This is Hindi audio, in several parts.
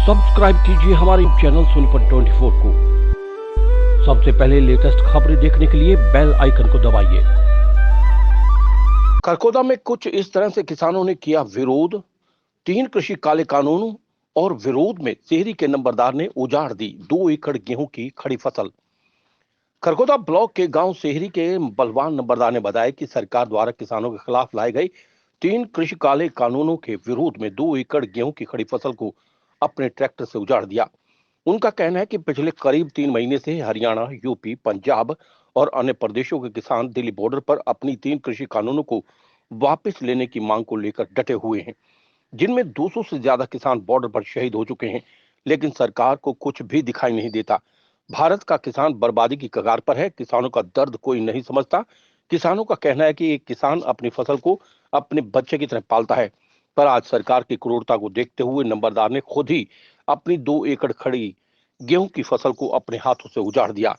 सब्सक्राइब कीजिए हमारे चैनल सोनीपत 24 को। सबसे पहले लेटेस्ट खबरें देखने के लिए बेल आइकन को दबाइए। खरगोदा में कुछ इस तरह से किसानों ने किया विरोध। 3 कृषि काले कानूनों और विरोध में सेहरी के नंबरदार ने उजाड़ दी 2 एकड़ गेहूं की खड़ी फसल। खरगोदा ब्लॉक के गांव सेहरी के बलवान नंबरदार ने बताया कि सरकार द्वारा किसानों के खिलाफ लाए गए 3 कृषि काले कानूनों के विरोध में 2 एकड़ गेहूं की खड़ी फसल को अपने ट्रैक्टर से उजाड़ दिया। उनका कहना है कि पिछले करीब 3 महीने से हरियाणा, यूपी, पंजाब और अन्य प्रदेशों के किसान दिल्ली बॉर्डर पर अपनी 3 कृषि कानूनों को वापस लेने की मांग को लेकर डटे हुए हैं, जिनमें 200 से ज्यादा किसान बॉर्डर पर शहीद हो चुके हैं, लेकिन सरकार को कुछ भी दिखाई नहीं देता। भारत का किसान बर्बादी की कगार पर है। किसानों का दर्द कोई नहीं समझता। किसानों का कहना है कि एक किसान अपनी फसल को अपने बच्चे की तरह पालता है, पर आज सरकार की क्रूरता को देखते हुए नंबरदार ने खुद ही अपनी 2 एकड़ खड़ी गेहूं की फसल को अपने हाथों से उजाड़ दिया।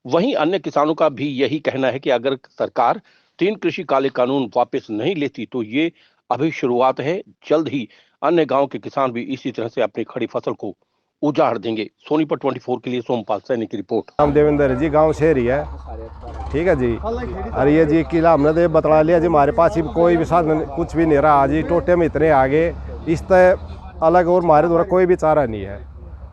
वहीं अन्य किसानों का भी यही कहना है कि अगर सरकार 3 कृषि काले कानून वापस नहीं लेती तो ये अभी शुरुआत है, जल्द ही अन्य गांव के किसान भी इसी तरह से अपनी खड़ी फसल को उजाड़ देंगे। सोनीपत 24 के लिए सोमपाल सैनी की रिपोर्ट। नाम देवेंद्र जी, गांव शहरी है। ठीक है जी। अरे ये जी किला हमने तो बतला लिया जी, हमारे पास कोई भी साधन कुछ भी नहीं रहा जी। टोटे में इतने आगे इस तरह अलग और हमारे द्वारा कोई भी चारा नहीं है।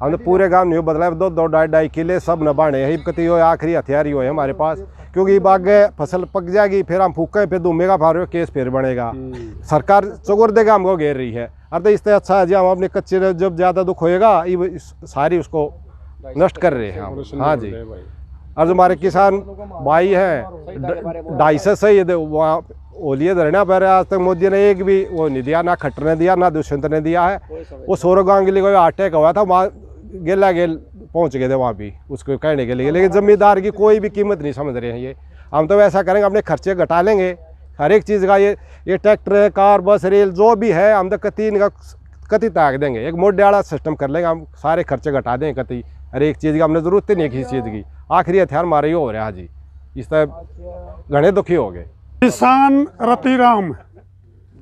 हमने पूरे गांव नहीं बदला, 2-2, 2.5 किले सब न बाढ़े है। कति हो आखिरी हथियार ही हो है हमारे पास, क्योंकि आगे फसल पक जाएगी, फिर हम फूके फिर दूमेगा फारो केस फिर बनेगा। सरकार चौगुर देगा हमको घेर रही है। अरे तो इससे अच्छा है जी हम अपने कच्चे जब ज़्यादा दुख होएगा ये सारी उसको नष्ट कर रहे हैं हम। हाँ जी। और जो हमारे किसान भाई हैं 250 से वहाँ ओलिए धरना पर आज तक मोदी ने एक भी वो नहीं दिया, ना खट्टर ने दिया ना दुष्यंत ने दिया है। वो सौरव गांगुली को अटैक हुआ था, वहाँ गेला गेल पहुँच गए थे वहाँ भी उसको कहने के लिए, लेकिन जमींदार की कोई भी कीमत नहीं समझ रहे हैं ये। हम तो वैसा करेंगे, अपने खर्चे घटा लेंगे हर एक चीज़ का। ये ट्रैक्टर, कार, बस, रेल जो भी है हम तो कति ताक देंगे। एक मोटे वाला सिस्टम कर लेंगे, हम सारे खर्चे घटा देंगे कति। हर एक चीज़ की हमने ज़रूरत ही नहीं है किसी चीज़ की। आखिरी हथियार मारे ही हो रहा है जी, इस तरह घने दुखी हो गए। किसान रतिराम,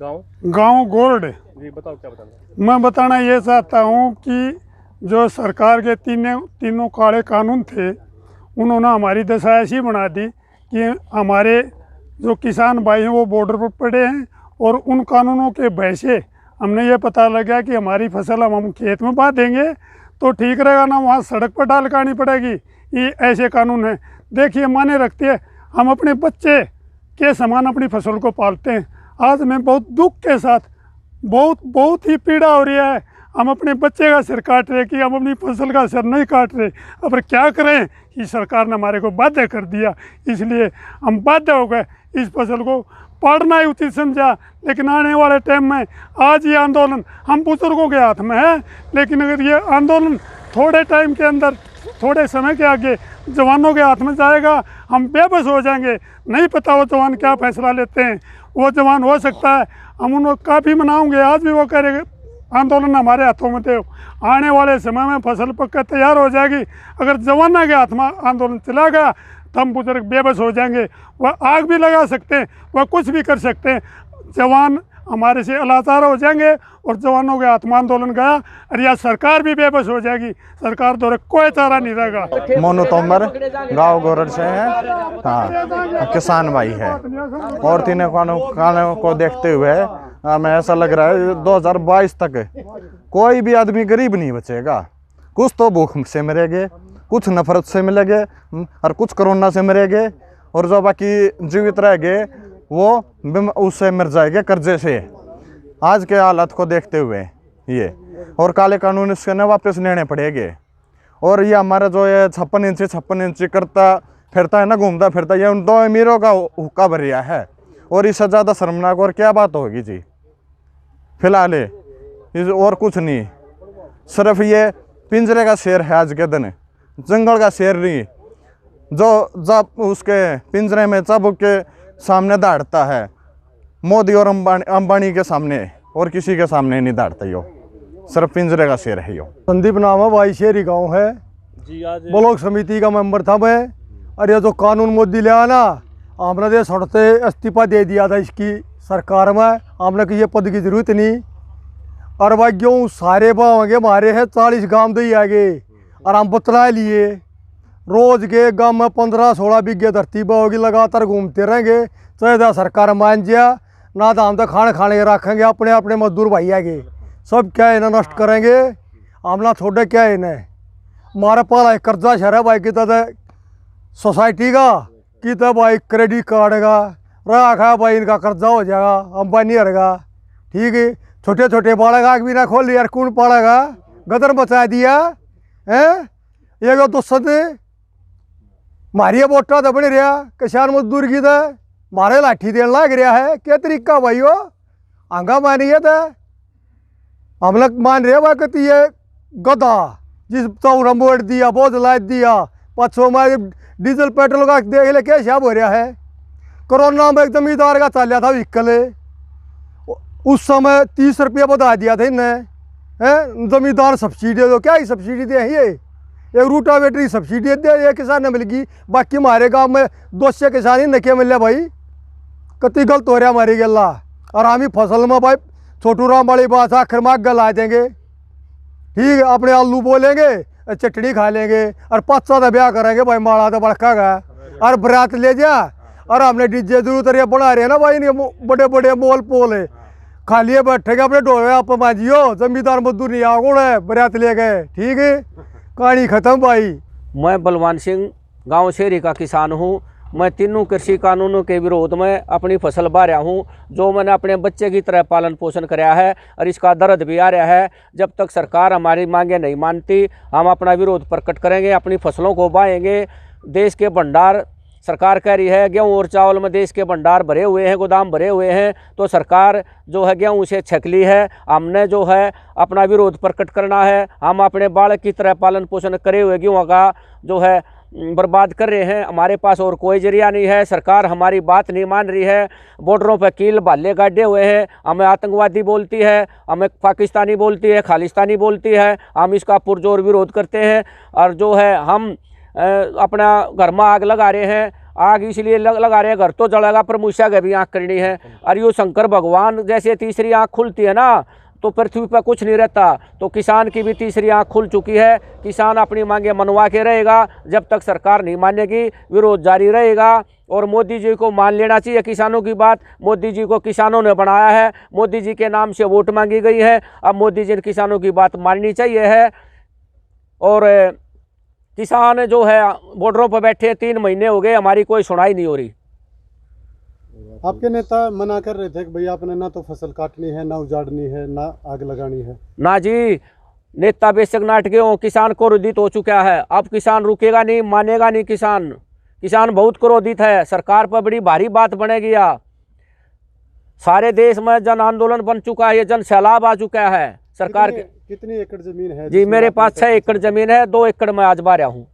गांव गोरड जी। बताओ क्या बताना। मैं बताना ये चाहता हूँ कि जो सरकार के तीनों काले कानून थे, उन्होंने हमारी दशा ऐसी बना दी कि हमारे जो किसान भाई हैं वो बॉर्डर पर पड़े हैं, और उन कानूनों के भय से हमने ये पता लगा कि हमारी फसल हम खेत में बा देंगे तो ठीक रहेगा ना, वहाँ सड़क पर डाल करनी पड़ेगी। ये ऐसे कानून हैं। देखिए माने रखते हैं, हम अपने बच्चे के समान अपनी फसल को पालते हैं। आज मैं बहुत दुख के साथ बहुत ही पीड़ा हो रही है। हम अपने बच्चे का सिर काट रहे कि हम अपनी फसल का सिर नहीं काट रहे। अब क्या करें कि सरकार ने हमारे को बाध्य कर दिया, इसलिए हम बाध्य हो गए इस फसल को पालना ही उचित समझा। लेकिन आने वाले टाइम में आज ये आंदोलन हम बुजुर्गों के हाथ में है, लेकिन अगर ये आंदोलन थोड़े टाइम के अंदर, थोड़े समय के आगे जवानों के हाथ में जाएगा, हम बेबस हो जाएंगे। नहीं पता वो जवान क्या फैसला लेते हैं। वो जवान हो सकता है हम उनको काफ़ी मनाओगे, आज भी वो करेंगे आंदोलन हमारे हाथों में थे। आने वाले समय में फसल पककर तैयार हो जाएगी। अगर जवानों के हाथ में आंदोलन चला गया तो हम बुजुर्ग बेबस हो जाएंगे। वह आग भी लगा सकते हैं, वह कुछ भी कर सकते हैं। जवान हमारे से लाचार हो जाएंगे और जवानों के हाथ में आंदोलन गया और यह सरकार भी बेबस हो जाएगी। सरकार द्वारा कोई चारा नहीं रहेगा। मोनू तोमर, गाँव गोरड से है। हाँ, किसान भाई है। और तीनों कानूनों को देखते हुए हमें ऐसा लग रहा है 2022 तक कोई भी आदमी गरीब नहीं बचेगा। कुछ तो भूख से मरेंगे, कुछ नफरत से मिलेंगे और कुछ कोरोना से मरेंगे, और जो बाकी जीवित रह गए वो उससे मर जाएंगे कर्जे से। आज के हालात को देखते हुए ये और काले कानून इसके न वापस लेने पड़ेंगे। और ये हमारा जो ये 56 इंची करता फिरता है ना, घूमता फिरता, ये उन 2 अमीरों का हुक्का भरिया है। और इससे ज़्यादा शर्मनाक और क्या बात होगी जी। फिलहाल और कुछ नहीं, सिर्फ ये पिंजरे का शेर है आज के दिन, जंगल का शेर नहीं, जो जब उसके पिंजरे में जब के सामने दौड़ता है। मोदी और अंबानी के सामने और किसी के सामने नहीं दौड़ता, यो सिर्फ पिंजरे का शेर है। यो संदीप नाम है, भाई शेरी गाँव है जी। आज ब्लॉक समिति का मेंबर था मैं। और ये जो कानून मोदी ले आना, हमने तो सड़ते इस्तीफा दे दिया था इसकी सरकार में। हमने कि ये पद की जरूरत नहीं। और भाई गेहूँ सारे पाओगे मारे हैं 40 गांव दे आगे और हम बतला लिए रोज के गांव में 15-16 बीघे धरती पाओगी लगातार घूमते रहेंगे चाहे सरकार मान जा ना तो हम तो खाने के रखेंगे अपने अपने मजदूर भाई आगे सब क्या इन्हें नष्ट करेंगे हम ना छोड़े क्या इन्हें हमारे पास कर्जा शहर भाई की तरह सोसाइटी का कि तो भाई क्रेडिट कार्ड का रखा भाई इनका कर्जा हो जाएगा अंबानी हरेगा ठीक है छोटे छोटे पाड़ेगा भी ना खोल यार कौन पाड़ेगा गदर बचा दिया है ये दोस्त मारिया वोटा तो बनी रहा किसान मजदूर की तो मारे लाठी देने लग रहा है क्या तरीका भाई हो आंगा मानिए तो हम लोग मान रहे भाई कहती है गधा जिस चौरा मोड़ दिया बोझ लाद दिया पछो मारे डीजल पेट्रोल का देख ले क्या हिसाब हो रहा है कोरोना में एक जमींदार का चल रहा था व्हीकल उस समय 30 रुपया बता दिया था इन्हें है जमींदार सब्सिडी दो क्या ही सब्सिडी दे ये एक रूटावेटर की सब्सिडी दे ये किसान ने मिल गई बाकी हमारे गांव में 200 किसान ही नके मिल रहे भाई कति गलत हो रहा हमारी गला और हम ही फसल में भाई छोटू राम वाली बात आखिर में गल आ जाएंगे ठीक है अपने आलू बोलेंगे चटनी खा लेंगे और 5 साल ब्याह करेंगे भाई माड़ा तो बड़का का और बरात ले जा और हमने डीजे जरूरत बना रहे हैं ना भाई बड़े बड़े मोल पोल है खाली बैठेगा अपने डोरे आप मांझियो जमींदार मजदूर नहीं आओ है बरात ले गए ठीक है कहानी खत्म भाई। मैं बलवान सिंह गांव शेरी का किसान हूं। मैं तीनों कृषि कानूनों के विरोध में अपनी फसल बा रहा हूं जो मैंने अपने बच्चे की तरह पालन पोषण कराया है और इसका दर्द भी आ रहा है। जब तक सरकार हमारी मांगे नहीं मानती हम अपना विरोध प्रकट करेंगे, अपनी फसलों को बाएंगे। देश के भंडार सरकार कह रही है गेहूँ और चावल में देश के भंडार भरे हुए हैं, गोदाम भरे हुए हैं, तो सरकार जो है गेहूँ से छकली है। हमने जो है अपना विरोध प्रकट करना है। हम अपने बालक की तरह पालन पोषण करे हुए गेहूँ का जो है बर्बाद कर रहे हैं। हमारे पास और कोई जरिया नहीं है। सरकार हमारी बात नहीं मान रही है। बॉर्डरों पर कील भाले गाड़े हुए हैं। हमें आतंकवादी बोलती है, हमें पाकिस्तानी बोलती है, खालिस्तानी बोलती है। हम इसका पुरजोर विरोध करते हैं और जो है हम अपना घर में आग लगा रहे हैं। आग इसलिए लगा रहे हैं घर तो जलेगा पर मूसा के भी आँख करनी है। और यूँ शंकर भगवान जैसे तीसरी आँख खुलती है ना तो पृथ्वी पर कुछ नहीं रहता। तो किसान की भी तीसरी आँख खुल चुकी है। किसान अपनी मांगे मनवा के रहेगा। जब तक सरकार नहीं मानेगी विरोध जारी रहेगा। और मोदी जी को मान लेना चाहिए किसानों की बात। मोदी जी को किसानों ने बनाया है, मोदी जी के नाम से वोट मांगी गई है। अब मोदी जी ने किसानों की बात माननी चाहिए है। और किसान जो है बॉर्डरों पर बैठे 3 महीने हो गए, हमारी कोई सुनाई नहीं हो रही। आपके नेता मना कर रहे थे कि भाई आपने ना तो फसल काटनी है, ना उजाड़नी है, ना आग लगानी है। ना जी, नेता बेशक नाटके हो, किसान क्रोधित हो चुका है। अब किसान रुकेगा नहीं, मानेगा नहीं। किसान बहुत क्रोधित है। सरकार पर बड़ी भारी बात बनेगी। सारे देश में जन आंदोलन बन चुका है, ये जन सैलाब आ चुका है। सरकार कितनी एकड़ जमीन है जी? मेरे पास 6 एकड़ जमीन है, 2 एकड़ में आज बा रहा हूँ।